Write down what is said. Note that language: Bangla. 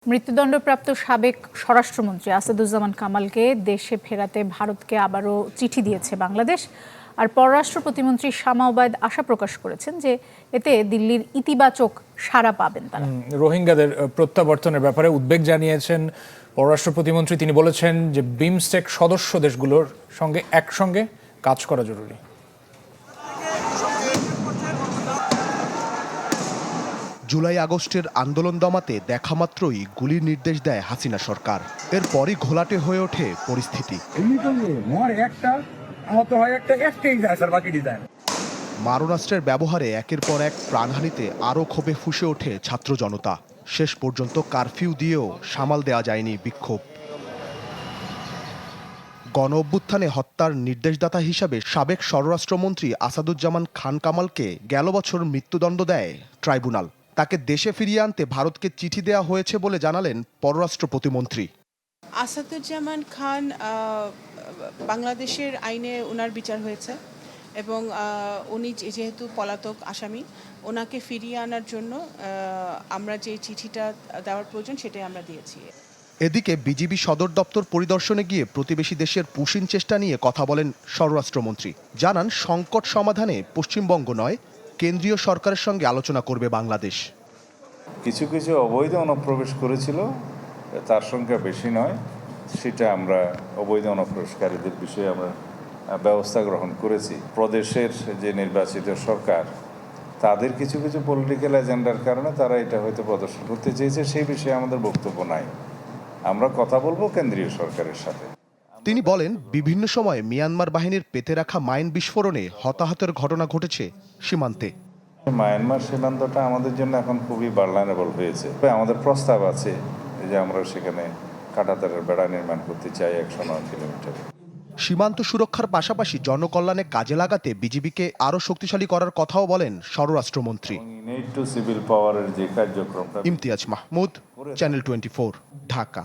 মৃত্যুদণ্ডপ্রাপ্ত সাবেক স্বরাষ্ট্রমন্ত্রী আসাদুজ্জামান কামালকে দেশে ফেরাতে ভারতকে আবারও চিঠি দিয়েছে বাংলাদেশ। আর পররাষ্ট্র প্রতিমন্ত্রী শামা ওবায়দ আশা প্রকাশ করেছেন যে এতে দিল্লির ইতিবাচক সাড়া পাবেন তারা। রোহিঙ্গাদের প্রত্যাবর্তনের ব্যাপারে উদ্বেগ জানিয়েছেন পররাষ্ট্র প্রতিমন্ত্রী। তিনি বলেছেন যে বিমস্টেক সদস্য দেশগুলোর সঙ্গে একসঙ্গে কাজ করা জরুরি। জুলাই আগস্টের আন্দোলন দমাতে দেখামাত্রই গুলির নির্দেশ দেয় হাসিনা সরকার। এরপরই ঘোলাটে হয়ে ওঠে পরিস্থিতি। মারণাস্ত্রের ব্যবহারে একের পর এক প্রাণহানিতে আরও ক্ষোভে ফুঁসে ওঠে ছাত্র জনতা। শেষ পর্যন্ত কারফিউ দিয়েও সামাল দেওয়া যায়নি বিক্ষোভ। গণ অভ্যুত্থানে হত্যার নির্দেশদাতা হিসাবে সাবেক স্বরাষ্ট্রমন্ত্রী আসাদুজ্জামান খান কামালকে গেল বছর মৃত্যুদণ্ড দেয় ট্রাইব্যুনাল। তাকে দেশে ফিরিয়ে আনতে ভারতকে চিঠি দেওয়া হয়েছে বলে জানালেন পররাষ্ট্র প্রতিমন্ত্রী। আসাদুজ্জামান খান বাংলাদেশের আইনে ওনার বিচার হয়েছে এবং উনি যেহেতু পলাতক আসামি, ওনাকে ফিরিয়ে আনার জন্য আমরা যে চিঠিটা দেওয়ার প্রয়োজন সেটাই আমরা দিয়েছি। এদিকে বিজিবি সদর দপ্তর পরিদর্শনে গিয়ে প্রতিবেশী দেশের পুশিন চেষ্টা নিয়ে কথা বলেন স্বরাষ্ট্রমন্ত্রী। জানান সংকট সমাধানে পশ্চিমবঙ্গ নয়, কেন্দ্রীয় সরকারের সঙ্গে আলোচনা করবে বাংলাদেশ। কিছু কিছু অবৈধ অনুপ্রবেশ করেছিল, তার সংখ্যা বেশি নয়, সেটা আমরা অবৈধ অনুপ্রবেশকারীদের বিষয়ে আমরা ব্যবস্থা গ্রহণ করেছি। প্রদেশের যে নির্বাচিত সরকার, তাদের কিছু কিছু পলিটিক্যাল এজেন্ডার কারণে তারা এটা হয়তো প্রদর্শন করতে চেয়েছে, সেই বিষয়ে আমাদের বক্তব্য নাই। আমরা কথা বলবো কেন্দ্রীয় সরকারের সাথে। তিনি বলেন, বিভিন্ন সময়ে মিয়ানমার বাহিনীর পেতে রাখা মাইন বিস্ফোরণে হতাহতের ঘটনা ঘটেছে সীমান্তে। মায়ানমার সীমান্তটা আমাদের জন্য এখন খুবই ভালনারেবল হয়েছে। আমাদের প্রস্তাব আছে যে আমরা সেখানে কাঁটাতারের বেড়া নির্মাণ করতে চাই 109 কিলোমিটার। সীমান্ত সুরক্ষার পাশাপাশি জনকল্যাণে কাজে লাগাতে বিজিবিকে আরও শক্তিশালী করার কথাও বলেন স্বরাষ্ট্রমন্ত্রী। সিভিল পাওয়ারের যে কার্যক্রমটা। ইমতিয়াজ মাহমুদ, চ্যানেল 24, ঢাকা।